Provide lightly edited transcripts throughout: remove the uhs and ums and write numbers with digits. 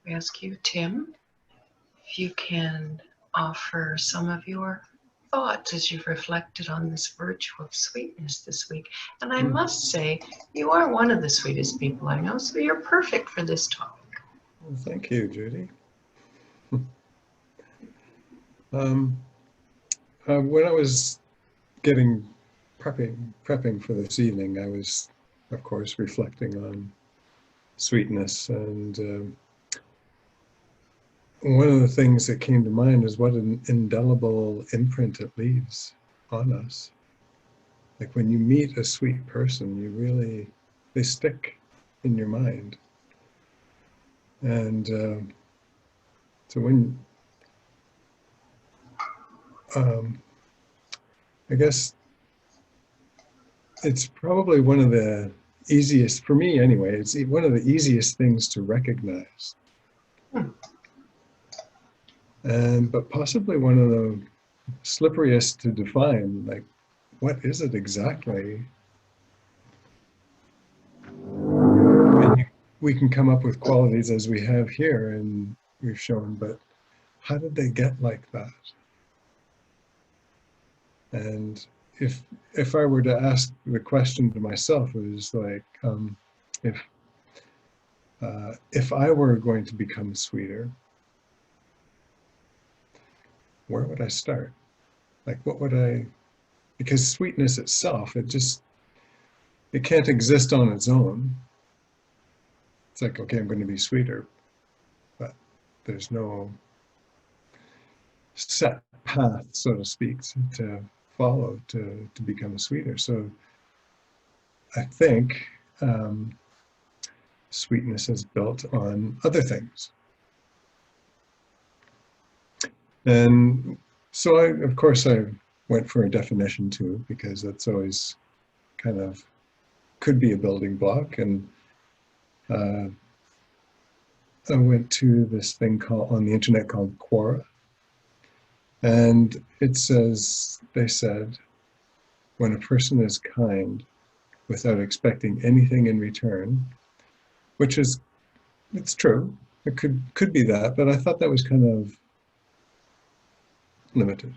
We ask you, Tim, if you can offer some of your thoughts as you've reflected on this virtue of sweetness this week. And I must say, you are one of the sweetest people I know, so you're perfect for this topic. Well, thank you, Judy. When I was prepping for this evening, I was, of course, reflecting on sweetness, and one of the things that came to mind is what an indelible imprint it leaves on us. Like when you meet a sweet person, they stick in your mind. And so when, I guess it's probably one of the easiest, for me anyway, it's one of the easiest things to recognize. But possibly one of the slipperiest to define, like, what is it exactly? And we can come up with qualities as we have here and we've shown, but how did they get like that? And if I were to ask the question to myself, it was like, if I were going to become sweeter, where would I start? Like, what would I, because sweetness itself, it can't exist on its own. It's like, okay, I'm going to be sweeter, but there's no set path, so to speak, to follow to become sweeter. So I think sweetness is built on other things. And so of course I went for a definition too, because that's always kind of could be a building block. And I went to this thing on the internet called Quora. And it says, they said, when a person is kind without expecting anything in return, which is, it's true, it could be that, but I thought that was kind of limited.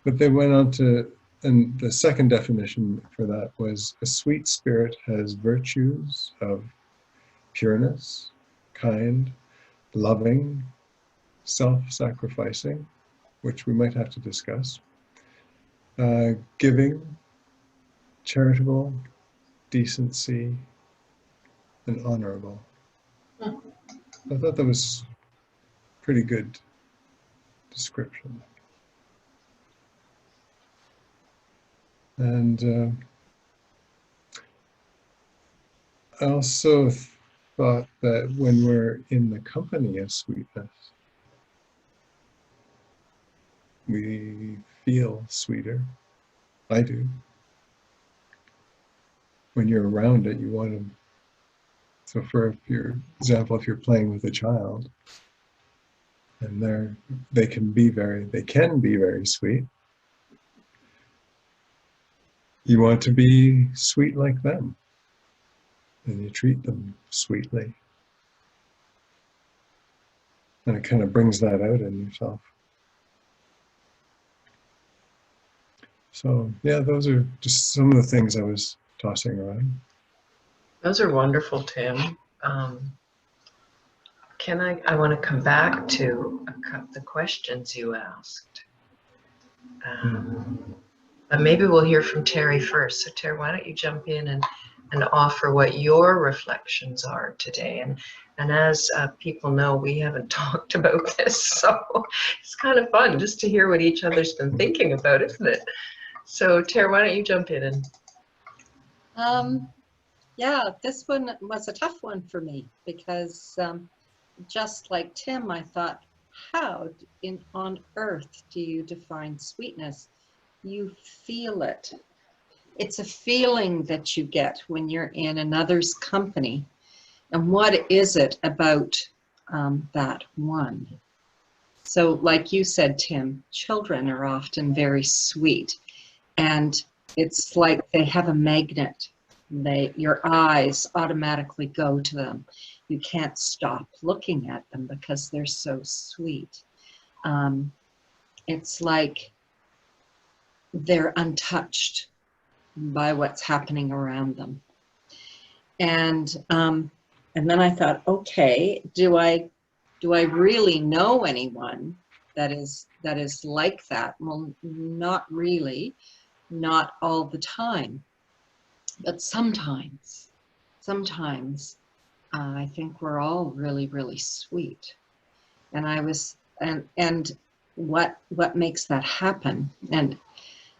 But they went on to, and the second definition for that was, a sweet spirit has virtues of pureness, kind, loving, self-sacrificing, which we might have to discuss, giving, charitable, decency, and honorable. I thought that was pretty good description. And I also thought that when we're in the company of sweetness, we feel sweeter. I do. When you're around it, you want to. So for your example, if you're playing with a child, and they can be very sweet. You want to be sweet like them, and you treat them sweetly. And it kind of brings that out in yourself. So yeah, those are just some of the things I was tossing around. Those are wonderful, Tim. I want to come back to the questions you asked. But maybe we'll hear from Terry first. So Terry, why don't you jump in and offer what your reflections are today? And as people know, we haven't talked about this, so it's kind of fun just to hear what each other's been thinking about, isn't it? So Terry, why don't you jump in and... Yeah, this one was a tough one for me because just like Tim, I thought, how on earth do you define sweetness? You feel it. It's a feeling that you get when you're in another's company. And what is it about that one? So like you said, Tim, children are often very sweet. And it's like they have a magnet. Your eyes automatically go to them. you can't stop looking at them because they're so sweet. It's like they're untouched by what's happening around them. And then I thought, okay, do I really know anyone that is like that? Well, not really, not all the time, but sometimes I think we're all really, really sweet. And and what makes that happen? And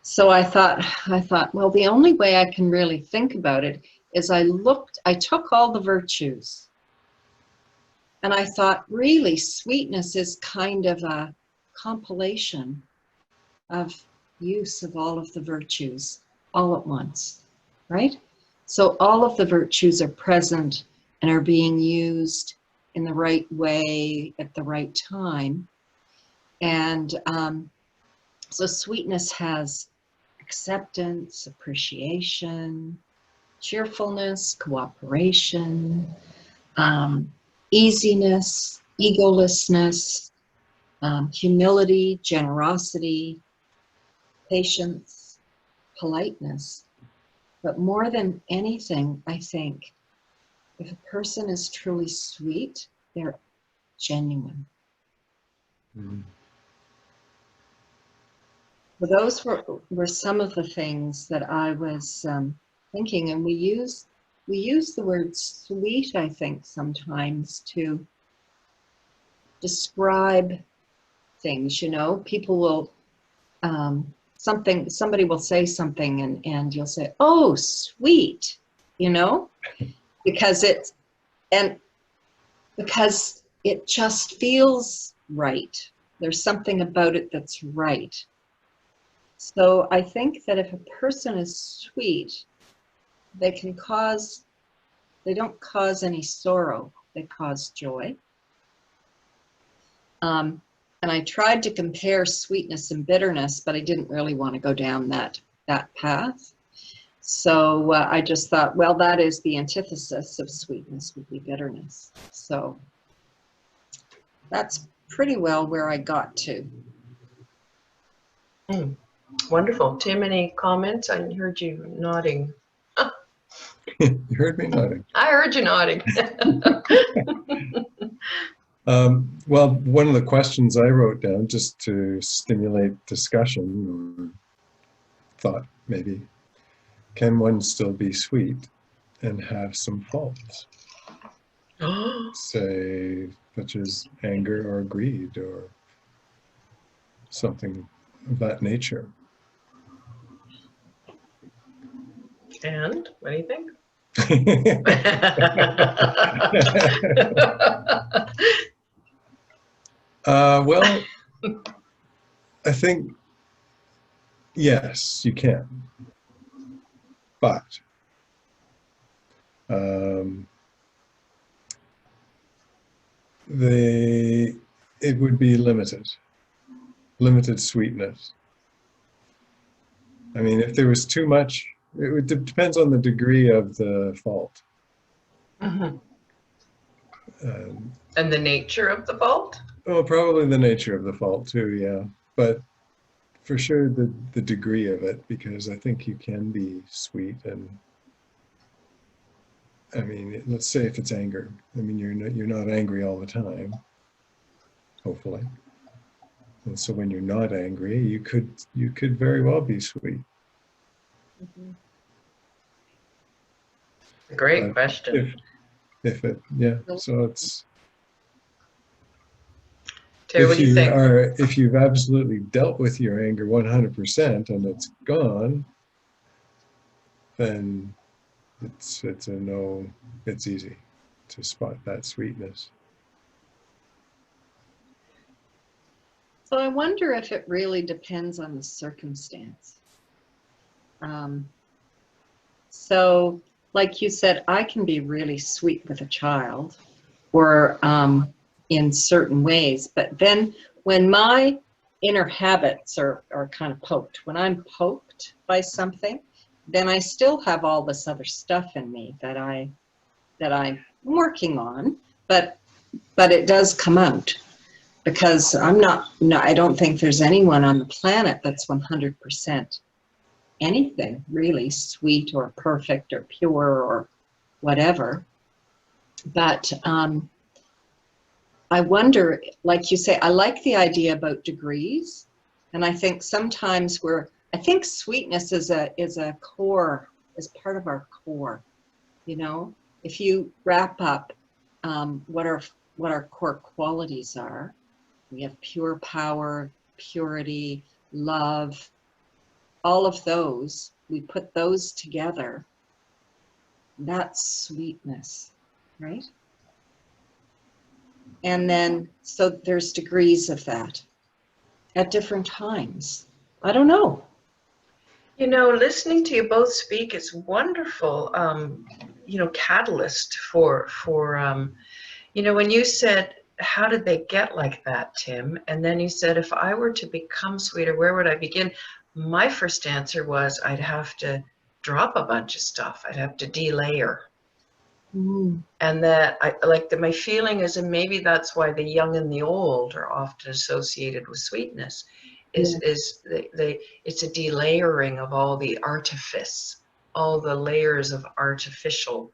so I thought, well, the only way I can really think about it is I took all the virtues, and I thought, really, sweetness is kind of a compilation of use of all of the virtues all at once, right? So all of the virtues are present and are being used in the right way at the right time. And so sweetness has acceptance, appreciation, cheerfulness, cooperation, easiness, egolessness, humility, generosity, patience, politeness. But more than anything, I think, if a person is truly sweet, they're genuine. Mm. So those were some of the things that I was thinking, and we use the word sweet, I think, sometimes to describe things. You know, people will somebody will say something, and you'll say, "Oh, sweet," you know, because it just feels right. There's something about it that's right. So I think that if a person is sweet, they don't cause any sorrow, they cause joy. And I tried to compare sweetness and bitterness, but I didn't really want to go down that path. So I just thought, well, that is the antithesis of sweetness, would be bitterness. So that's pretty well where I got to. Wonderful. Tim, any comments? I heard you nodding. You heard me nodding. I heard you nodding. Well, one of the questions I wrote down just to stimulate discussion, or thought maybe, can one still be sweet and have some faults? Say, such as anger or greed or something of that nature. And what do you think? Well, I think, yes, you can. But it would be limited sweetness. I mean, if there was too much, depends on the degree of the fault. Mm-hmm. And the nature of the fault? Well, probably the nature of the fault too, yeah. But for sure the degree of it, because I think you can be sweet. And I mean, let's say if it's anger, I mean, you're not angry all the time, hopefully. And so when you're not angry, you could very well be sweet. Mm-hmm. Great question. If it, yeah, so it's, Terry, what do you think? if you've absolutely dealt with your anger 100% and it's gone, then it's a no. It's easy to spot that sweetness. So I wonder if it really depends on the circumstance. So like you said, I can be really sweet with a child, or in certain ways, but then when my inner habits are kind of poked, when I'm poked by something, then I still have all this other stuff in me that I working on, but it does come out. Because I don't think there's anyone on the planet that's 100% anything really sweet or perfect or pure or whatever. But I wonder, like you say, I like the idea about degrees. And I think sometimes I think sweetness is a core, is part of our core. You know, if you wrap up what our core qualities are, we have pure power, purity, love, all of those, we put those together. That's sweetness, right? And then, so there's degrees of that at different times. I don't know. You know, listening to you both speak is wonderful, you know, catalyst for you know, when you said, how did they get like that, Tim? And then you said, if I were to become sweeter, where would I begin? My first answer was, I'd have to drop a bunch of stuff. I'd have to delayer. And that I like that my feeling is, and maybe that's why the young and the old are often associated with sweetness, is it's a delayering of all the artifice, all the layers of artificial,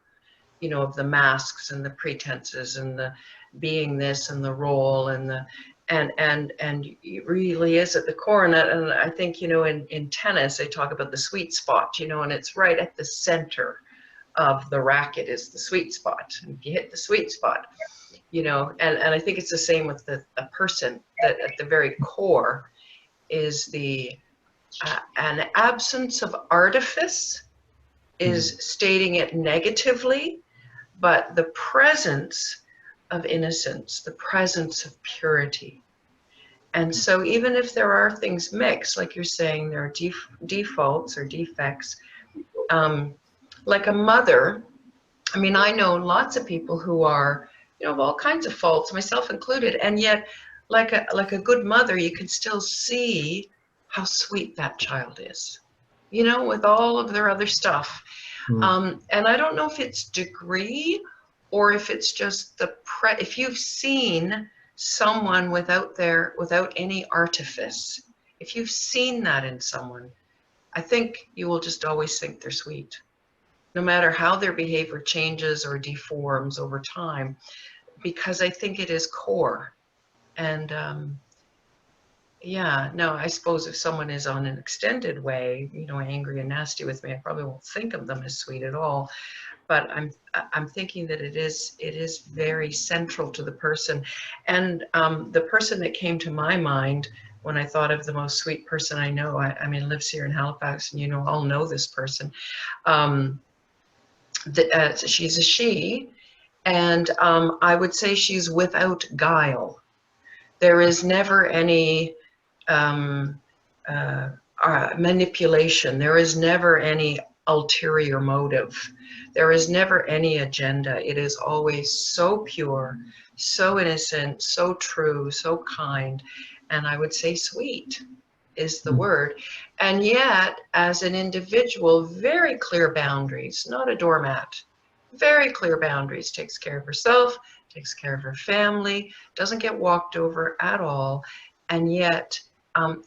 you know, of the masks and the pretenses and the being this and the role and the and it really is at the core. And I think, you know, in tennis they talk about the sweet spot, you know, and it's right at the center of the racket is the sweet spot. And if you hit the sweet spot, you know, and I think it's the same with a person, that at the very core is the an absence of artifice is stating it negatively, but the presence of innocence, the presence of purity. And so even if there are things mixed, like you're saying, there are defaults or defects, like a mother, I mean, I know lots of people who are, you know, of all kinds of faults, myself included, and yet like a good mother, you can still see how sweet that child is, you know, with all of their other stuff. And I don't know if it's degree or if it's just if you've seen someone without any artifice, if you've seen that in someone, I think you will just always think they're sweet, no matter how their behavior changes or deforms over time, because I think it is core. And yeah, no, I suppose if someone is on an extended way, you know, angry and nasty with me, I probably won't think of them as sweet at all. But I'm thinking that it is very central to the person. And the person that came to my mind when I thought of the most sweet person I know, I mean, lives here in Halifax, and you know, I'll know this person. She's a she, and I would say she's without guile. There is never any manipulation. There is never any ulterior motive. There is never any agenda. It is always so pure, so innocent, so true, so kind, and I would say sweet is the word. And yet, as an individual, very clear boundaries, not a doormat. Very clear boundaries, takes care of herself, takes care of her family, doesn't get walked over at all. And yet,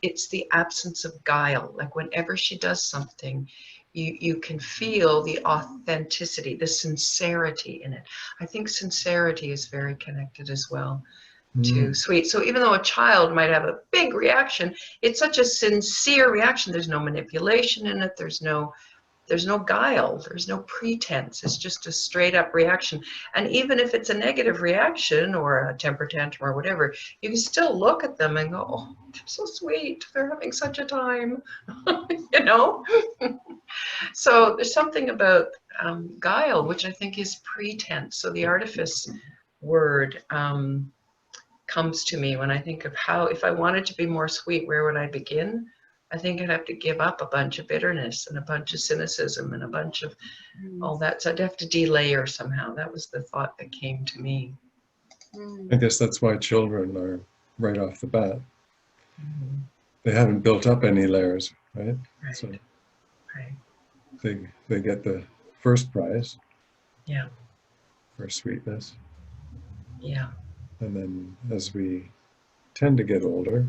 it's the absence of guile. Like whenever she does something, you can feel the authenticity, the sincerity in it. I think sincerity is very connected as well to sweet. So even though a child might have a big reaction, it's such a sincere reaction. There's no manipulation in it. There's no guile. There's no pretense. It's just a straight up reaction. And even if it's a negative reaction or a temper tantrum or whatever, you can still look at them and go, oh, they're so sweet. They're having such a time, you know? So there's something about guile, which I think is pretense. So the artifice word comes to me when I think of how, if I wanted to be more sweet, where would I begin? I think I'd have to give up a bunch of bitterness and a bunch of cynicism and a bunch of all that. So I'd have to delayer somehow. That was the thought that came to me. I guess that's why children are right off the bat. They haven't built up any layers, right? Right. So Right. they get the first prize. Yeah. for sweetness. Yeah. And then as we tend to get older,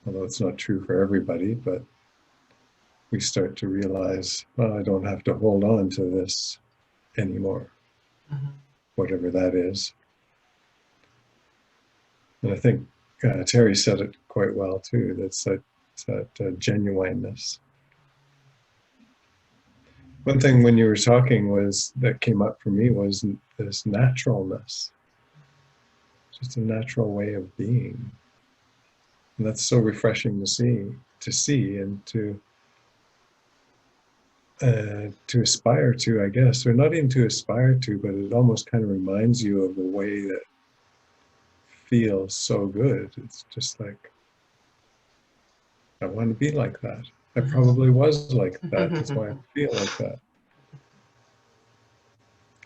although it's not true for everybody, but we start to realize, well, I don't have to hold on to this anymore, whatever that is. And I think Terry said it quite well too. That's that genuineness. One thing when you were talking was that came up for me was this naturalness, just a natural way of being. And that's so refreshing to see and to aspire to, I guess, or not even to aspire to, but it almost kind of reminds you of a way that feels so good. It's just like, I want to be like that. I probably was like that. That's why I feel like that.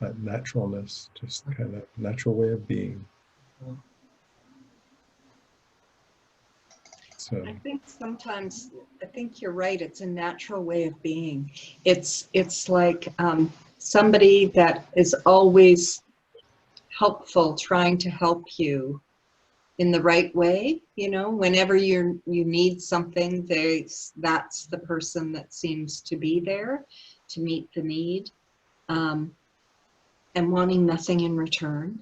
That naturalness, just kind of natural way of being. So I think sometimes, I think you're right. It's a natural way of being. It's like somebody that is always helpful, trying to help you in the right way. You know, whenever you need something, that's the person that seems to be there to meet the need, and wanting nothing in return.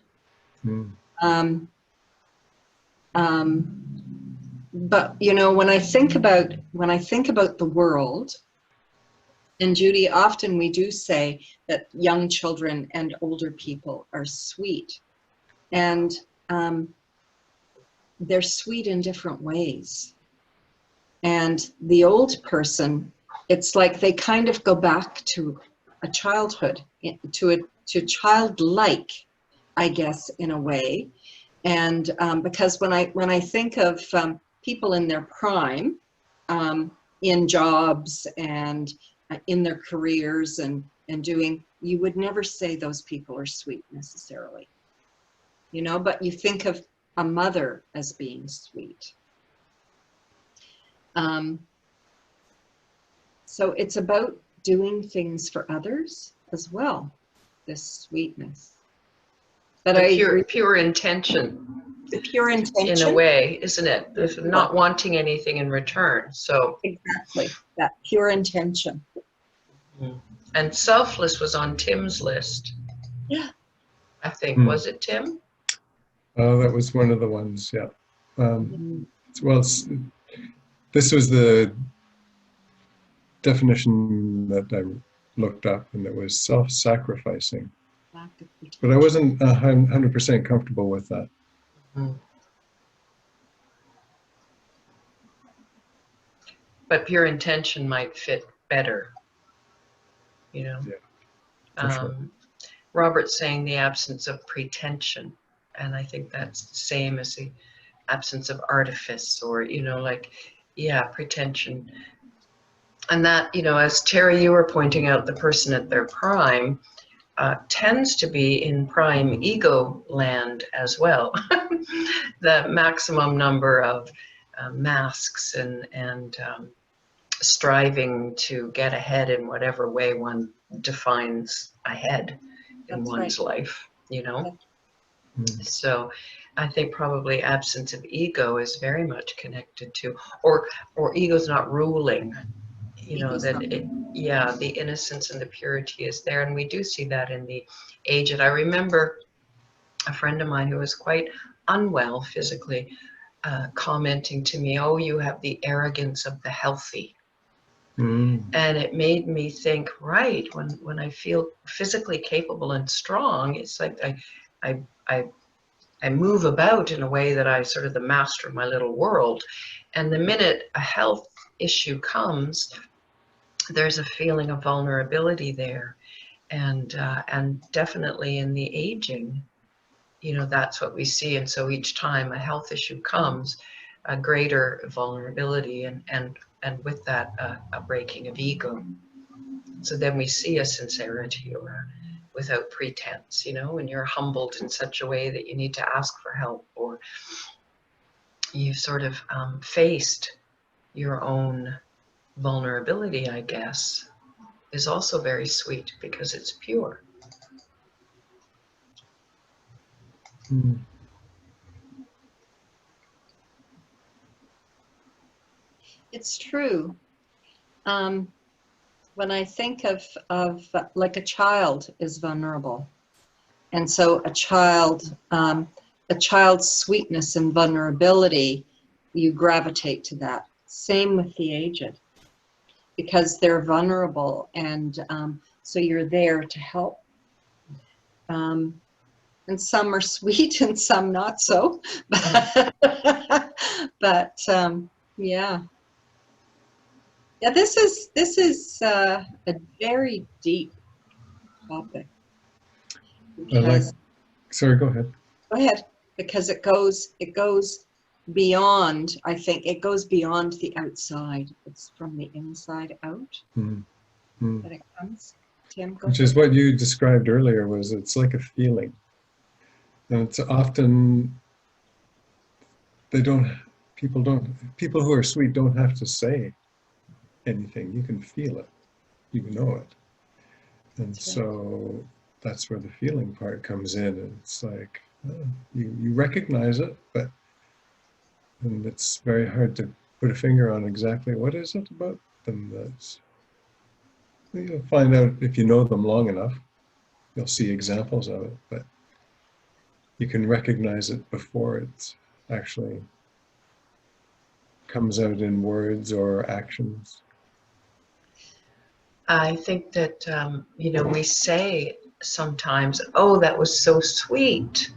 But you know, when I think about the world, and Judy, often we do say that young children and older people are sweet, and they're sweet in different ways. And the old person, it's like they kind of go back to a childhood, to childlike, I guess, in a way. And because when I think of people in their prime, in jobs and in their careers and doing, you would never say those people are sweet necessarily, you know, but you think of a mother as being sweet. So it's about doing things for others as well, this sweetness. But Pure intention. The pure intention. In a way, isn't it? If not wanting anything in return. So exactly, that pure intention. And selfless was on Tim's list. Yeah. I think, was it Tim? Oh, that was one of the ones, yeah. Well, this was the definition that I looked up, and it was self-sacrificing. But I wasn't 100% comfortable with that. But pure intention might fit better, you know. Yeah, sure. Robert's saying the absence of pretension, and I think that's the same as the absence of artifice, or, you know, like, yeah, pretension. And that, you know, as Terry, you were pointing out, the person at their prime tends to be in prime ego land as well. The maximum number of masks and striving to get ahead in whatever way one defines ahead in one's life, you know. So I think probably absence of ego is very much connected to, or ego's not ruling, you know, that the innocence and the purity is there. And we do see that in the aged. I remember a friend of mine who was quite unwell physically commenting to me, "Oh, you have the arrogance of the healthy." And it made me think, right, when I feel physically capable and strong, it's like I move about in a way that I sort of the master of my little world. And the minute a health issue comes, there's a feeling of vulnerability there. And definitely in the aging, you know, that's what we see. And so each time a health issue comes, a greater vulnerability and with that a breaking of ego. So then we see a sincerity or without pretense, you know, when you're humbled in such a way that you need to ask for help, or you've sort of faced your own vulnerability, I guess, is also very sweet because it's pure. Mm. It's true. When I think of like a child is vulnerable. And so a child's sweetness and vulnerability, you gravitate to that. Same with the aged, because they're vulnerable, and so you're there to help. And some are sweet and some not so. But yeah. Yeah, this is a very deep topic. I like, Because, sorry, go ahead. go ahead, because it goes beyond, I think it goes beyond the outside. It's from the inside out Mm. Mm. that it comes. Tim, go Which ahead. is what you described earlier, was it's like a feeling. And it's often, people who are sweet don't have to say anything. You can feel it, you know it. And That's right. so that's where the feeling part comes in. And it's like, you recognize it, and it's very hard to put a finger on exactly what is it about them. You'll find out if you know them long enough. You'll see examples of it, but you can recognize it before it actually comes out in words or actions. I think that, we say sometimes, oh, that was so sweet,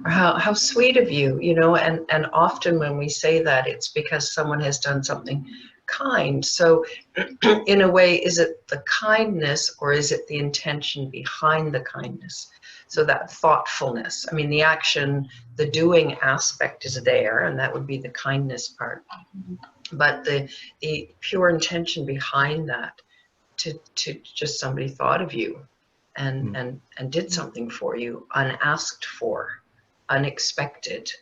or how sweet of you, and often when we say that, it's because someone has done something kind. So in a way, is it the kindness or is it the intention behind the kindness? So that thoughtfulness, I mean, the action, the doing aspect is there, and that would be the kindness part. But the pure intention behind that, to just somebody thought of you and did something for you, unasked for, unexpected.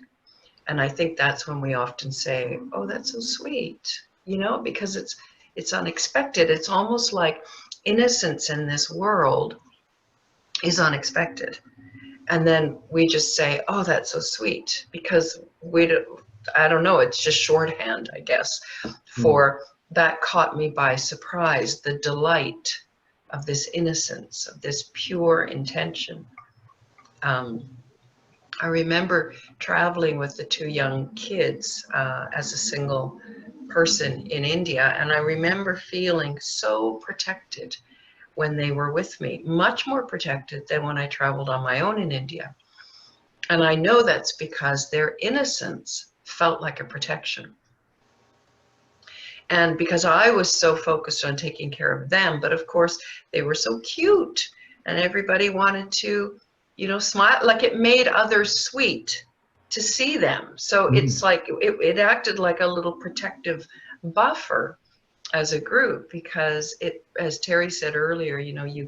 And I think that's when we often say, oh, that's so sweet, because it's unexpected. It's almost like innocence in this world is unexpected. And then we just say, oh, that's so sweet, because I don't know, it's just shorthand, I guess, for that caught me by surprise, the delight of this innocence, of this pure intention. I remember traveling with the two young kids as a single person in India, and I remember feeling so protected when they were with me, much more protected than when I traveled on my own in India. And I know that's because their innocence felt like a protection. And because I was so focused on taking care of them, but of course they were so cute and everybody wanted to, smile, like it made others sweet to see them. So it's like, it acted like a little protective buffer as a group, because it, as Terry said earlier,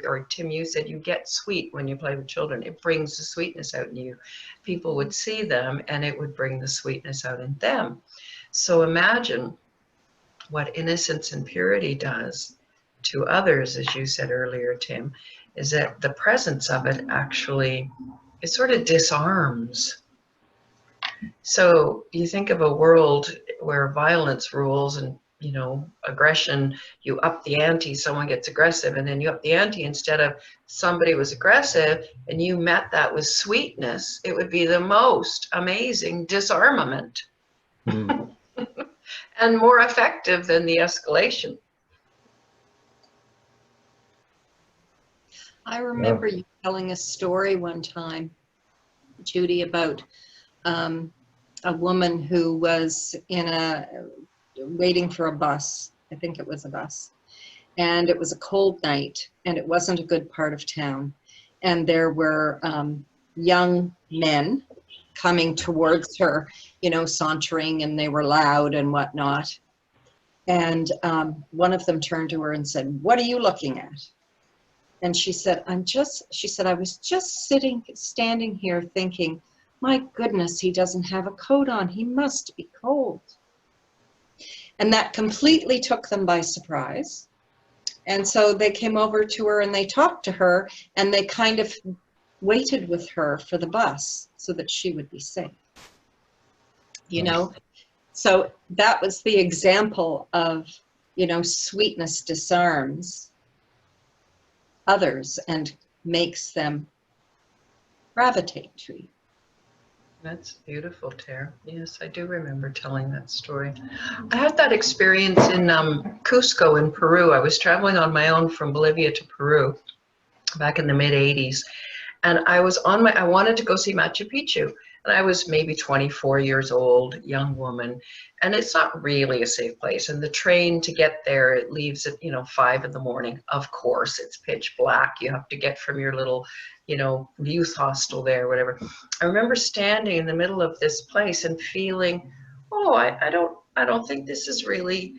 or Tim, you said, you get sweet when you play with children. It brings the sweetness out in you. People would see them and it would bring the sweetness out in them. So imagine what innocence and purity does to others, as you said earlier, Tim, is that the presence of it actually, it sort of disarms. So you think of a world where violence rules and, aggression, you up the ante, someone gets aggressive, and then you up the ante, instead of somebody was aggressive and you met that with sweetness, it would be the most amazing disarmament. And more effective than the escalation. I remember you telling a story one time, Judy, about a woman who was waiting for a bus. I think it was a bus. And it was a cold night, and it wasn't a good part of town. And there were young men coming towards her, sauntering, and they were loud and whatnot. And one of them turned to her and said, "What are you looking at?" And she said, I was just standing here thinking, my goodness, he doesn't have a coat on. He must be cold. And that completely took them by surprise. And so they came over to her and they talked to her, and they kind of waited with her for the bus so that she would be safe. You Nice. know, so that was the example of, you know, sweetness disarms others and makes them gravitate to you. That's beautiful, Tara. Yes, I do remember telling that story. I had that experience in Cusco in Peru. I was traveling on my own from Bolivia to Peru back in the mid 80s. And I wanted to go see Machu Picchu. And I was maybe 24 years old, young woman. And it's not really a safe place. And the train to get there, it leaves at, 5 in the morning. Of course, it's pitch black. You have to get from your little, youth hostel there, whatever. I remember standing in the middle of this place and feeling, oh, I don't think this is really,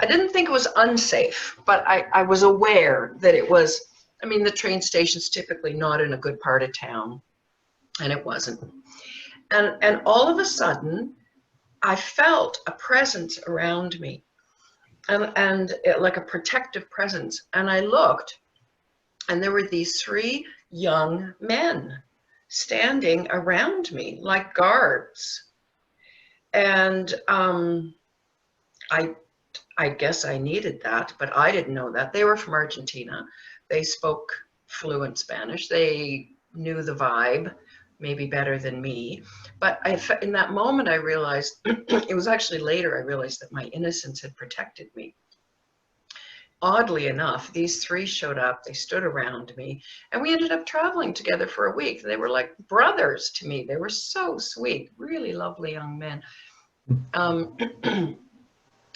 I didn't think it was unsafe, but I was aware that it was. I mean, the train station's typically not in a good part of town, and it wasn't. And all of a sudden, I felt a presence around me, and like a protective presence. And I looked, and there were these 3 young men standing around me like guards. And I guess I needed that, but I didn't know that. They were from Argentina. They spoke fluent Spanish. They knew the vibe, maybe better than me. But in that moment, I realized, it was actually later, I realized that my innocence had protected me. Oddly enough, these 3 showed up, they stood around me, and we ended up traveling together for a week. They were like brothers to me. They were so sweet, really lovely young men.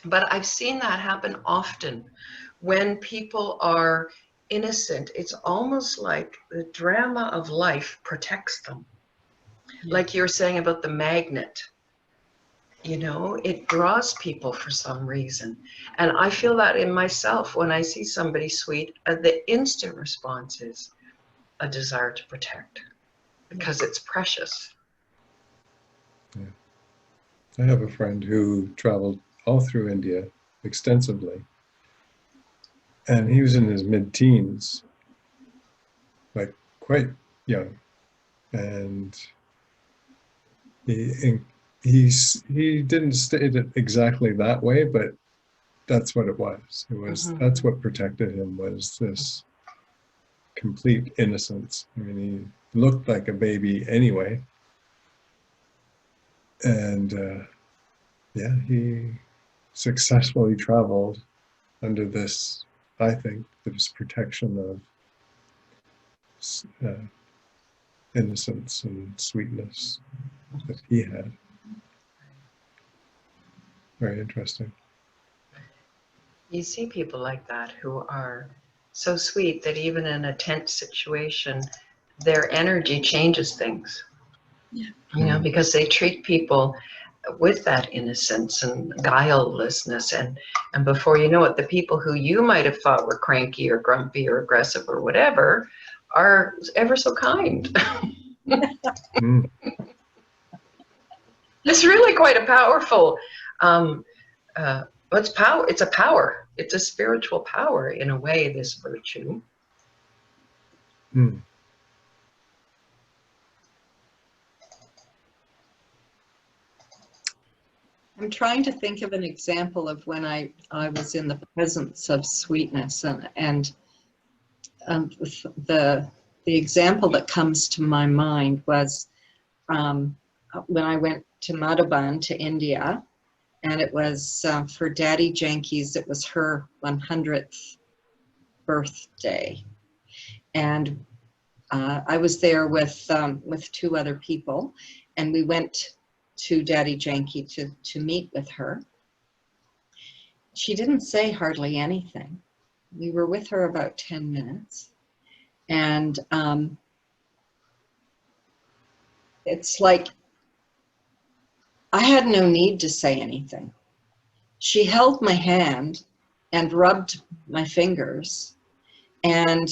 But I've seen that happen often when people are innocent. It's almost like the drama of life protects them. Yeah. Like you're saying about the magnet, it draws people for some reason. And I feel that in myself when I see somebody sweet, the instant response is a desire to protect because it's precious. Yeah. I have a friend who traveled all through India extensively. And he was in his mid-teens, like quite young. And he didn't state it exactly that way, but that's what it was. That's what protected him, was this complete innocence. I mean, he looked like a baby anyway. And yeah, he successfully traveled under this, I think, this protection of innocence and sweetness that he had. Very interesting. You see people like that who are so sweet that even in a tense situation, their energy changes things. Yeah. Because they treat people with that innocence and guilelessness, and before you know it, the people who you might have thought were cranky or grumpy or aggressive or whatever are ever so kind. It's really quite a powerful it's power. It's a power. It's a spiritual power in a way, this virtue. I'm trying to think of an example of when I was in the presence of sweetness, and the example that comes to my mind was when I went to Madhuban, to India, and it was for Daddy Janki's. It was her 100th birthday, and I was there with 2 other people, and we went to Daddy Janki to meet with her. She didn't say hardly anything. We were with her about 10 minutes. And it's like I had no need to say anything. She held my hand and rubbed my fingers, and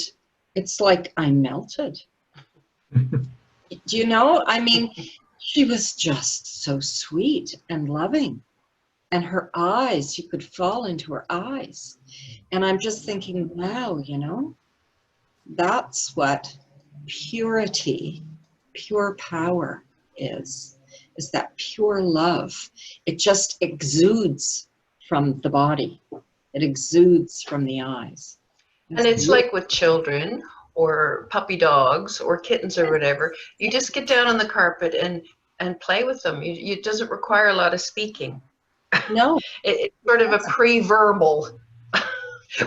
it's like I melted. Do you know? I mean, she was just so sweet and loving, and her eyes, you could fall into her eyes. And I'm just thinking, wow, that's what purity, pure power is that pure love. It just exudes from the body. It exudes from the eyes. And it's like with children or puppy dogs or kittens or whatever, you just get down on the carpet and play with them. It doesn't require a lot of speaking. No. It's sort of a pre-verbal,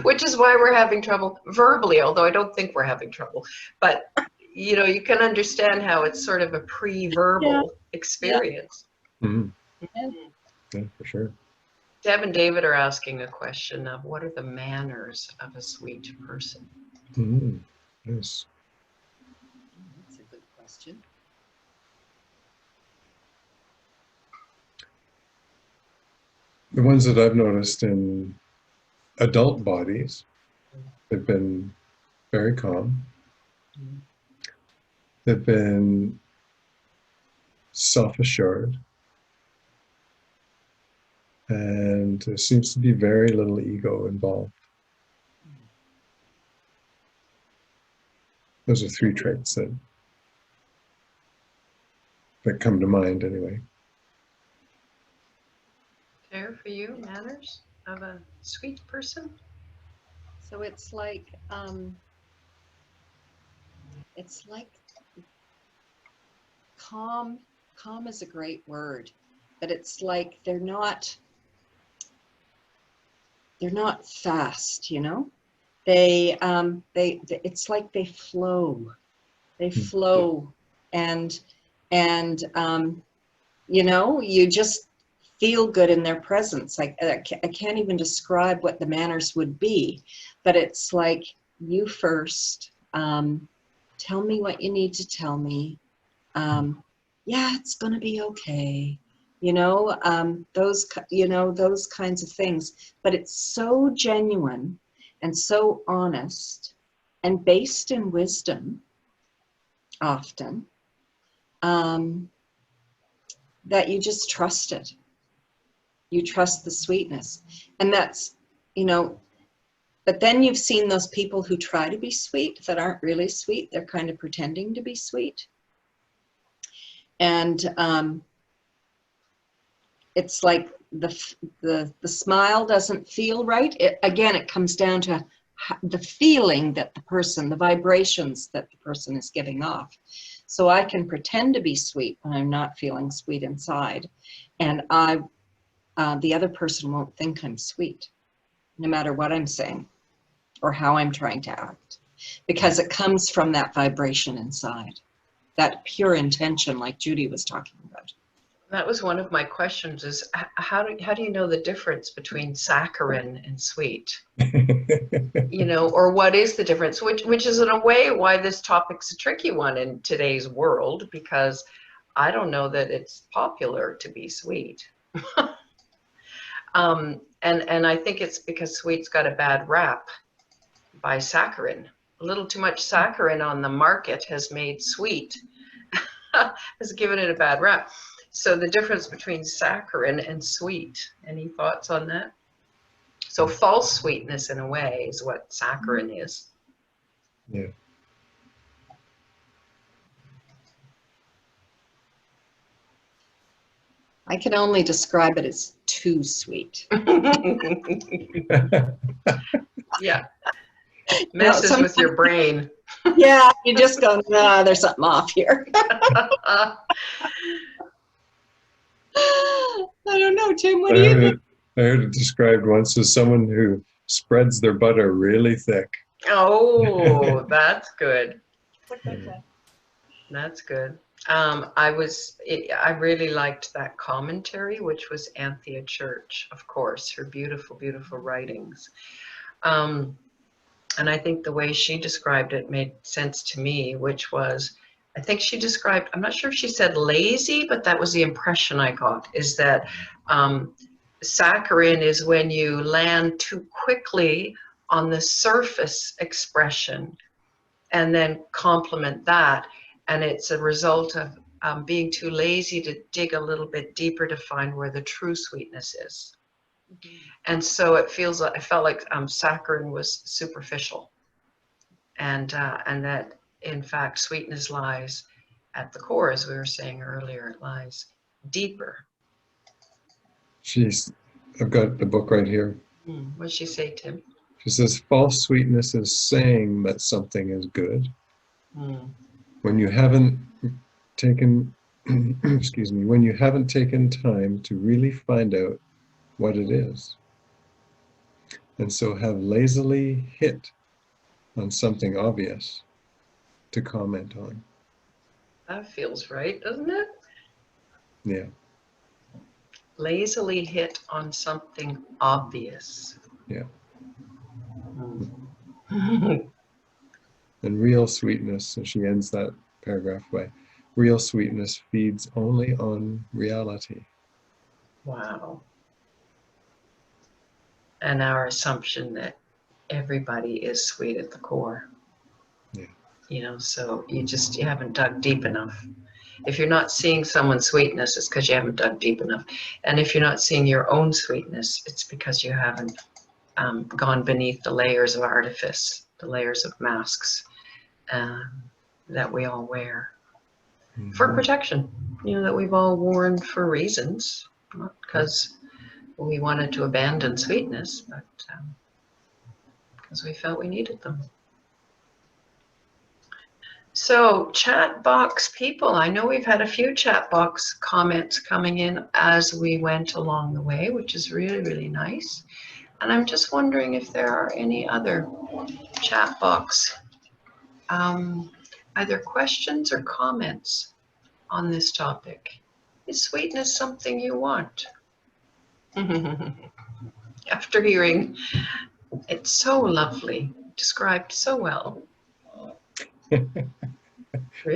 which is why we're having trouble verbally, although I don't think we're having trouble. But, you know, you can understand how it's sort of a pre-verbal experience. Mhm. Yeah, for sure. Deb and David are asking a question of what are the manners of a sweet person? Yes. That's a good question. The ones that I've noticed in adult bodies, they've been very calm. They've been self-assured. And there seems to be very little ego involved. Those are 3 traits that come to mind anyway. Fair for you, manners of a sweet person? So it's like calm. Calm is a great word, but it's like they're not fast, you know. It's like they flow. They flow, and you know, you just feel good in their presence. Like I can't even describe what the manners would be, but it's like, you first, tell me what you need to tell me. Yeah, it's gonna be okay. You know, those kinds of things. But it's so genuine and so honest and based in wisdom often, that you just trust it. You trust the sweetness. And that's, you know, but then you've seen those people who try to be sweet that aren't really sweet. They're kind of pretending to be sweet. And it's like the smile doesn't feel right. Again, it comes down to the feeling that the vibrations that the person is giving off. So I can pretend to be sweet when I'm not feeling sweet inside. And the other person won't think I'm sweet, no matter what I'm saying or how I'm trying to act, because it comes from that vibration inside, that pure intention like Judy was talking about. That was one of my questions, is how do you know the difference between saccharine and sweet? You know, or what is the difference? Which is in a way why this topic's a tricky one in today's world, because I don't know that it's popular to be sweet. And I think it's because sweet's got a bad rap by saccharin. A little too much saccharin on the market has made sweet, has given it a bad rap. So the difference between saccharin and sweet, any thoughts on that? So false sweetness in a way is what saccharin is. Yeah. I can only describe it as too sweet. Yeah. Messes with your brain. Yeah, you just go, nah, there's something off here. I don't know, Tim, what do you think? I heard it described once as someone who spreads their butter really thick. Oh, that's good. That's good. I really liked that commentary, which was Anthea Church, of course, her beautiful, beautiful writings. And I think the way she described it made sense to me, which was, I think she described, I'm not sure if she said lazy, but that was the impression I got, is that saccharin is when you land too quickly on the surface expression and then complement that. And it's a result of being too lazy to dig a little bit deeper to find where the true sweetness is. And so I felt like saccharin was superficial, and that in fact, sweetness lies at the core, as we were saying earlier, it lies deeper. I've got the book right here. What did she say, Tim? She says, false sweetness is saying that something is good when you haven't taken, excuse me, when you haven't taken time to really find out what it is. And so have lazily hit on something obvious to comment on. That feels right, doesn't it? Yeah. Lazily hit on something obvious. Yeah. And real sweetness, so she ends that paragraph by, real sweetness feeds only on reality. Wow. And our assumption that everybody is sweet at the core. Yeah. You know, so you haven't dug deep enough. If you're not seeing someone's sweetness, it's because you haven't dug deep enough. And if you're not seeing your own sweetness, it's because you haven't gone beneath the layers of artifice, the layers of masks that we all wear for protection, you know, that we've all worn for reasons, not because we wanted to abandon sweetness, but because we felt we needed them. So chat box people, I know we've had a few chat box comments coming in as we went along the way, which is really, really nice. And I'm just wondering if there are any other chat box, either questions or comments on this topic. Is sweetness something you want? After hearing it's so lovely, described so well. It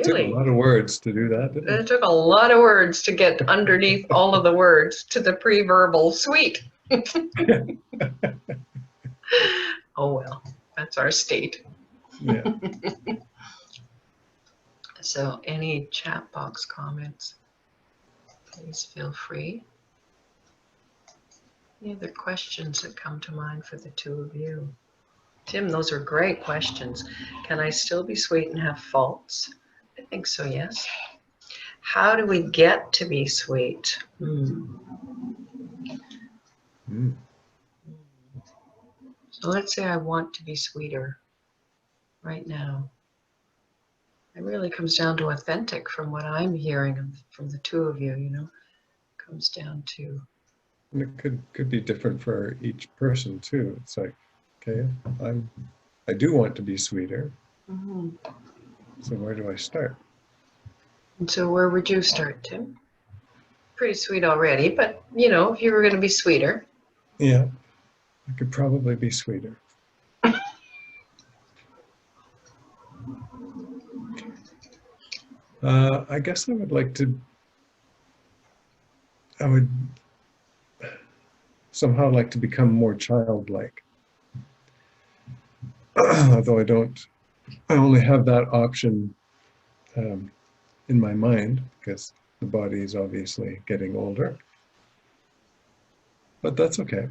took a Really? lot of words to do that, didn't It it? took a lot of words to get underneath all of the words to the pre-verbal sweet. Oh well, that's our state. Yeah. So any chat box comments, please feel free. Any other questions that come to mind for the two of you? Tim, those are great questions. Can I still be sweet and have faults? I think so, yes. How do we get to be sweet? So let's say I want to be sweeter right now. It really comes down to authentic from what I'm hearing from the two of you, you know. It comes down to... And it could be different for each person too. It's like, okay, I do want to be sweeter. So where do I start? And so where would you start, Tim? Pretty sweet already, but you know, if you were going to be sweeter. Yeah, I could probably be sweeter. I guess I would somehow like to become more childlike. Although I only have that option in my mind because the body is obviously getting older. But that's okay.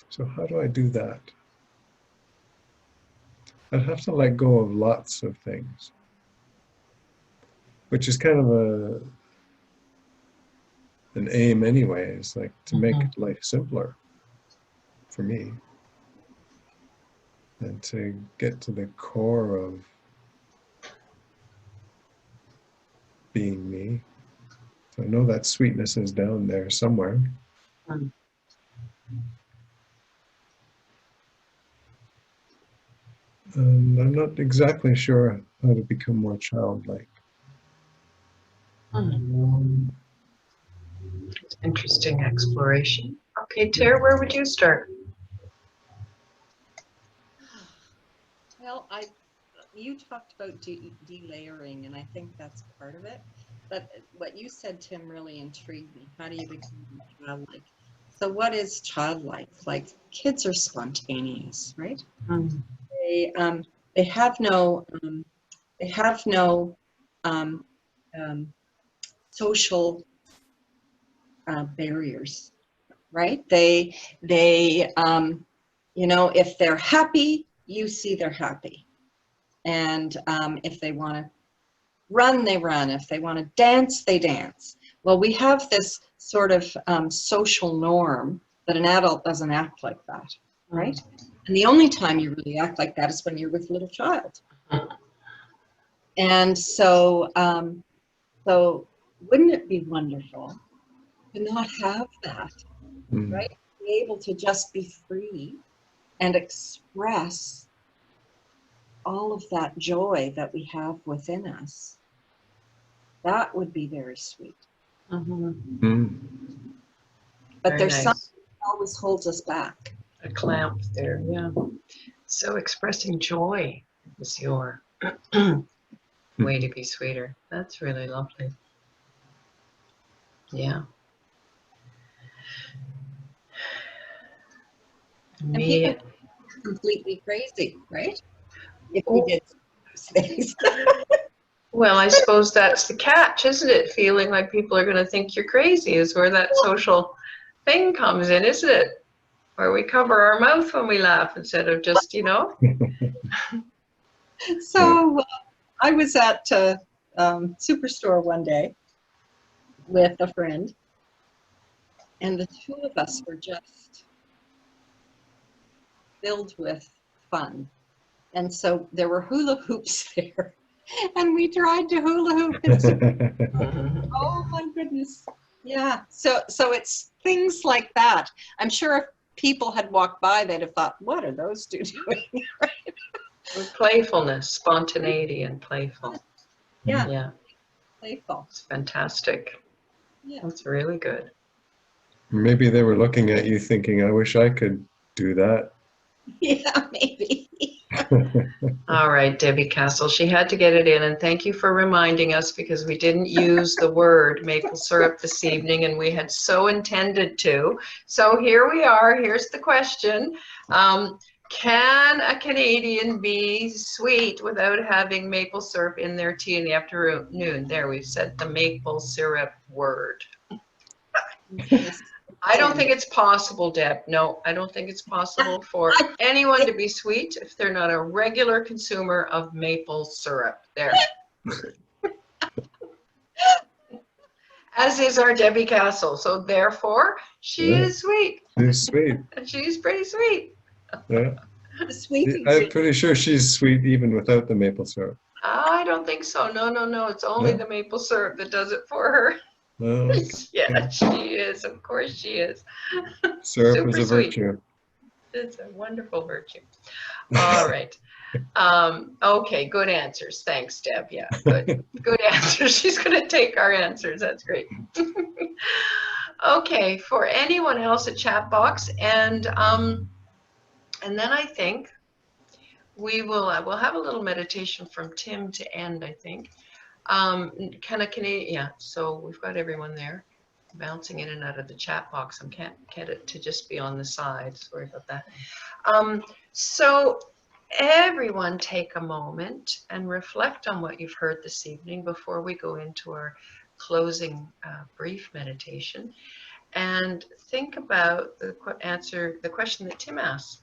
So how do I do that? I'd have to let go of lots of things, which is kind of an aim anyway. It's like to make life simpler for me and to get to the core of being me. So I know that sweetness is down there somewhere. And I'm not exactly sure how to become more childlike. It's interesting exploration. Okay, Tara, where would you start? Well, you talked about delayering, and I think that's part of it. But what you said, Tim, really intrigued me. How do you become childlike? So what is childlike? Like, kids are spontaneous, right? They have no social barriers, right? They you know, if they're happy, you see they're happy. And if they want to run, they run. If they want to dance, they dance. Well, we have this sort of social norm that an adult doesn't act like that, right? And the only time you really act like that is when you're with a little child. And so, so wouldn't it be wonderful to not have that, right? Be able to just be free and express all of that joy that we have within us. That would be very sweet. But Very there's nice. something that always holds us back. A clamp there, yeah. So expressing joy is your way to be sweeter. That's really lovely. Yeah. And Me, people are completely crazy, right? If we did those things. well, I suppose that's the catch, isn't it? Feeling like people are going to think you're crazy is where that social thing comes in, isn't it? Where we cover our mouth when we laugh instead of just, you know. So I was at Superstore one day with a friend, and the two of us were just filled with fun. And so there were hula hoops there, and we tried to hula hoop. And oh my goodness. Yeah. So it's things like that. I'm sure if people had walked by, they'd have thought, what are those two doing? Playfulness, spontaneity, and playful. Yeah. Yeah, Playful. it's fantastic. Yeah. That's really good. Maybe they were looking at you thinking, I wish I could do that. Yeah, maybe. All right, Debbie Castle, she had to get it in, and thank you for reminding us because we didn't use the word maple syrup this evening, and we had so intended to. So here we are. Here's the question. Can a Canadian be sweet without having maple syrup in their tea in the afternoon? There, we've said the maple syrup word. I don't think it's possible, Deb. No, I don't think it's possible for anyone to be sweet if they're not a regular consumer of maple syrup. There. As is our Debbie Castle. So therefore, she Yeah. is sweet. She's sweet. She's pretty sweet. Yeah. Sweet. I'm pretty sure she's sweet even without the maple syrup. I don't think so. No, no, no. It's only No? the maple syrup that does it for her. Oh, okay. Yeah, she is. Of course she is. Syrup Super is a sweet. virtue. It's a wonderful virtue. All right. Okay, good answers. Thanks, Deb. Yeah, good. Good answers. She's going to take our answers. That's great. Okay, for anyone else, a chat box, and then I think we will we'll have a little meditation from Tim to end. I think. Yeah. So we've got everyone there, bouncing in and out of the chat box. I can't get it to just be on the side. Sorry about that. So everyone take a moment and reflect on what you've heard this evening before we go into our closing brief meditation, and think about the question that Tim asked.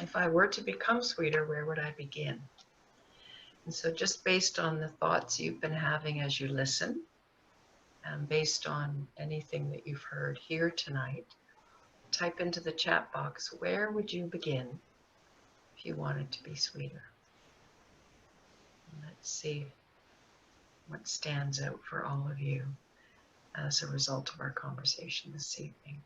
If I were to become sweeter, where would I begin? And so just based on the thoughts you've been having as you listen, and based on anything that you've heard here tonight, type into the chat box, where would you begin if you wanted to be sweeter? And let's see what stands out for all of you as a result of our conversation this evening.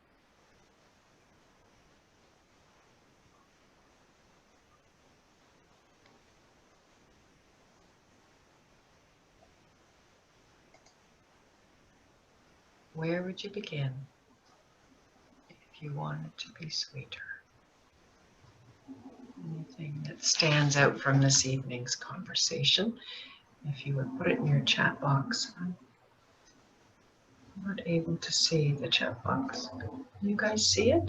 Where would you begin if you wanted to be sweeter? Anything that stands out from this evening's conversation, if you would put it in your chat box. I'm not able to see the chat box. You guys see it?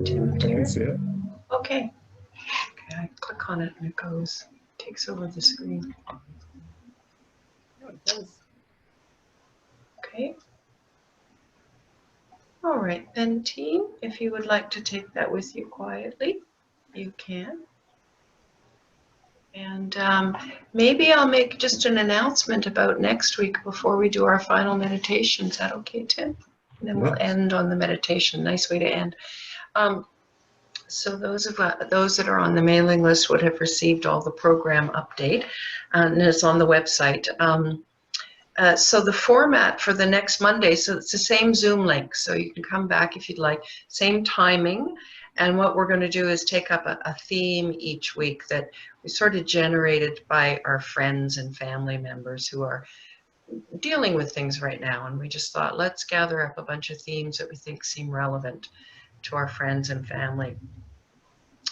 Tim, I can see it. Okay. Okay, I click on it and it takes over the screen. No, it does. Okay. All right, then team, if you would like to take that with you quietly. you can. And maybe I'll make just an announcement about next week before we do our final meditation. Is that okay, Tim? And then we'll Yes. end on the meditation. Nice way to end. So those that are on the mailing list would have received all the program update, and it's on the website. So the format for the next Monday, so it's the same Zoom link, so you can come back if you'd like, same timing. And what we're going to do is take up a theme each week that we sort of generated by our friends and family members who are dealing with things right now. And we just thought, let's gather up a bunch of themes that we think seem relevant to our friends and family.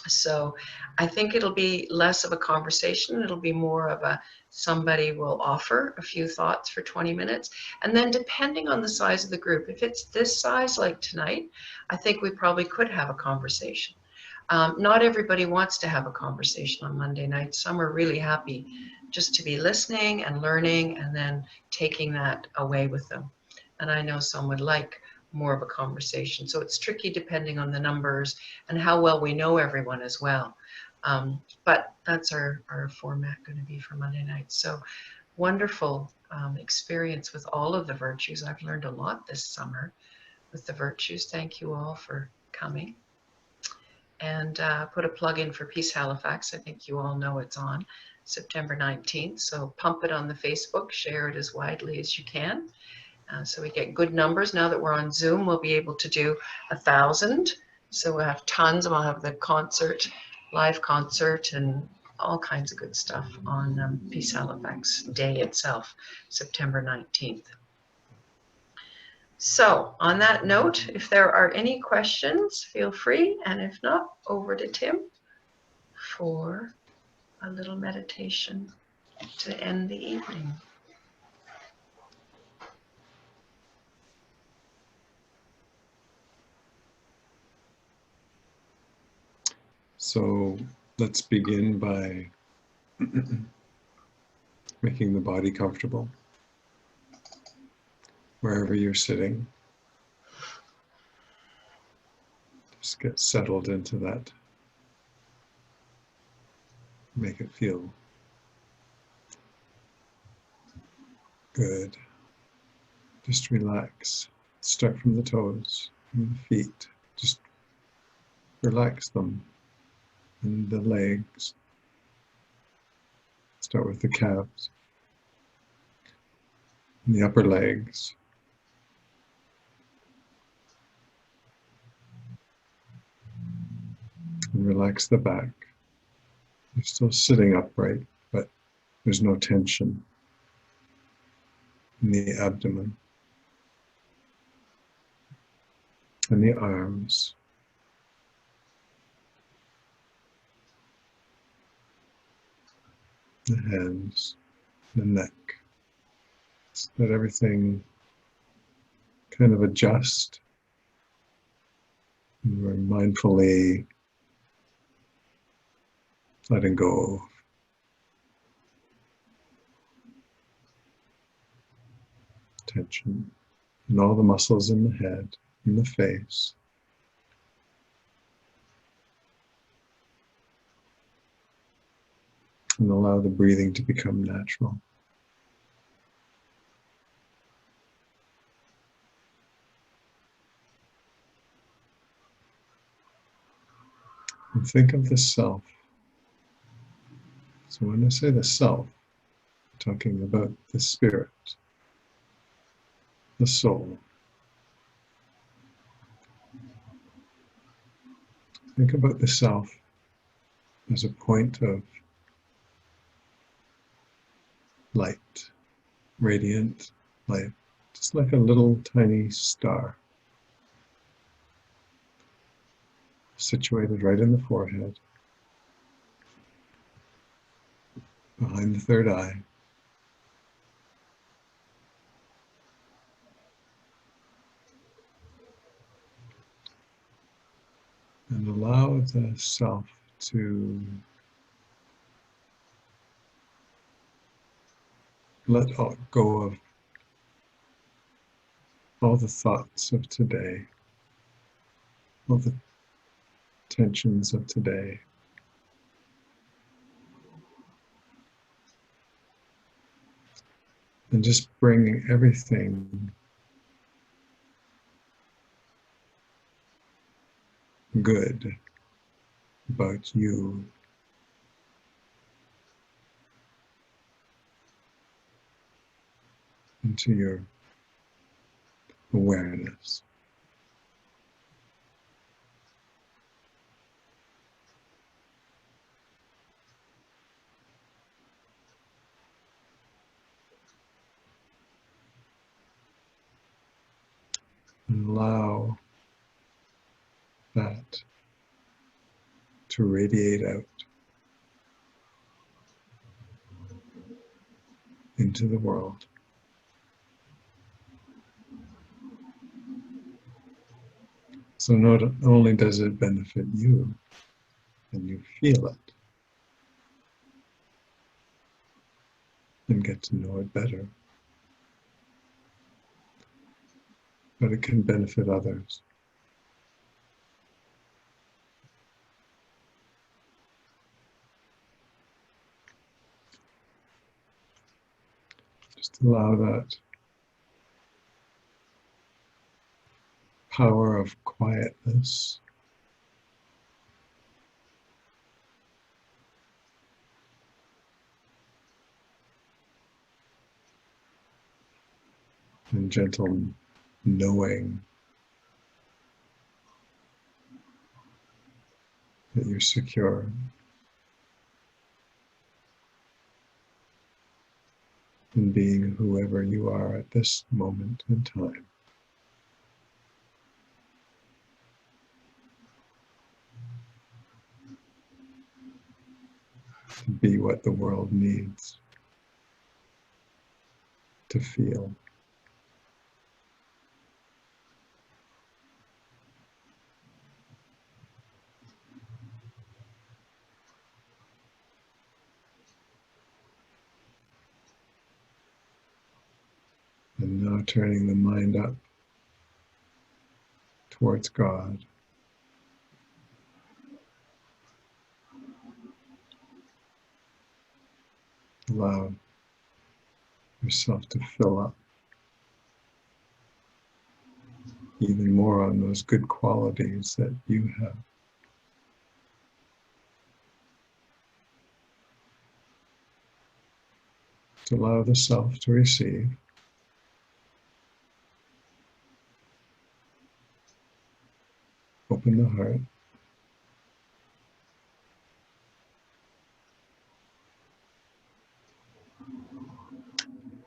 So I think it'll be less of a conversation. It'll be more of a somebody will offer a few thoughts for 20 minutes. And then depending on the size of the group, if it's this size like tonight, I think we probably could have a conversation. Not everybody wants to have a conversation on Monday night. Some are really happy just to be listening and learning and then taking that away with them. And I know some would like more of a conversation. So it's tricky depending on the numbers and how well we know everyone as well. But that's our format going to be for Monday night. So wonderful experience with all of the virtues. I've learned a lot this summer with the virtues. Thank you all for coming. And put a plug in for Peace Halifax. I think you all know it's on September 19th. So pump it on the Facebook, share it as widely as you can. So we get good numbers. Now that we're on Zoom, we'll be able to do 1,000. So we'll have tons, and we'll have the concert, live concert, and all kinds of good stuff on Peace Halifax Day itself, September 19th. So on that note, if there are any questions, feel free. And if not, over to Tim for a little meditation to end the evening. So let's begin by making the body comfortable wherever you're sitting. Just get settled into that. Make it feel good. Just relax. Start from the toes, from the feet. Just relax them. And the legs. Start with the calves. And the upper legs. And relax the back. You're still sitting upright, but there's no tension in the abdomen. And the arms. The hands, the neck. Just let everything kind of adjust. And we're mindfully letting go of tension and all the muscles in the head, in the face. And allow the breathing to become natural. And think of the self. So when I say the self, I'm talking about the spirit, the soul. Think about the self as a point of light, radiant light, just like a little tiny star, situated right in the forehead, behind the third eye. And allow the self to let go of all the thoughts of today, all the tensions of today. And just bring everything good about you into your awareness. And allow that to radiate out into the world. So not only does it benefit you, and you feel it, and get to know it better, but it can benefit others. Just allow that power of quietness and gentle knowing that you're secure in being whoever you are at this moment in time. To be what the world needs to feel. And now turning the mind up towards God. Allow yourself to fill up even more on those good qualities that you have. To allow the self to receive. Open the heart.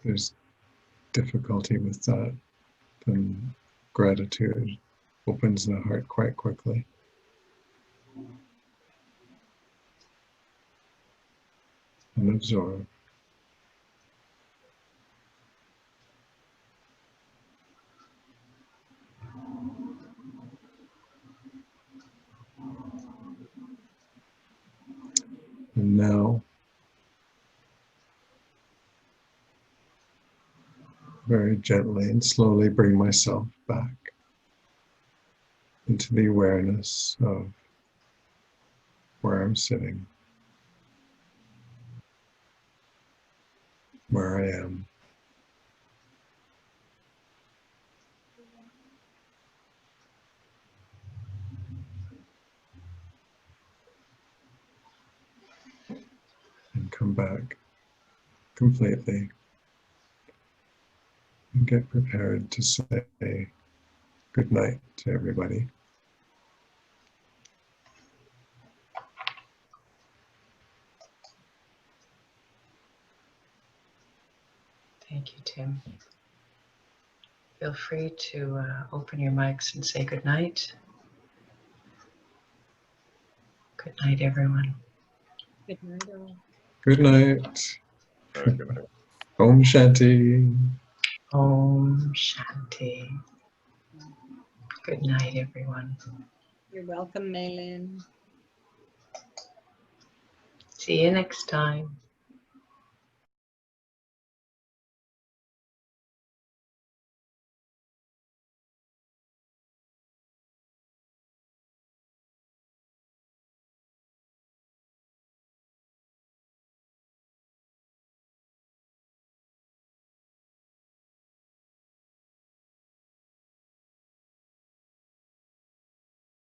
There's difficulty with that, then gratitude opens the heart quite quickly. And absorb. And now, very gently and slowly bring myself back into the awareness of where I'm sitting, where I am. And come back completely and get prepared to say good night to everybody. Thank you, Tim. Feel free to open your mics and say good night. Good night, everyone. Good night, all. Good night. Om Shanti. Om Shanti. Good night, everyone. You're welcome, Maylin. See you next time.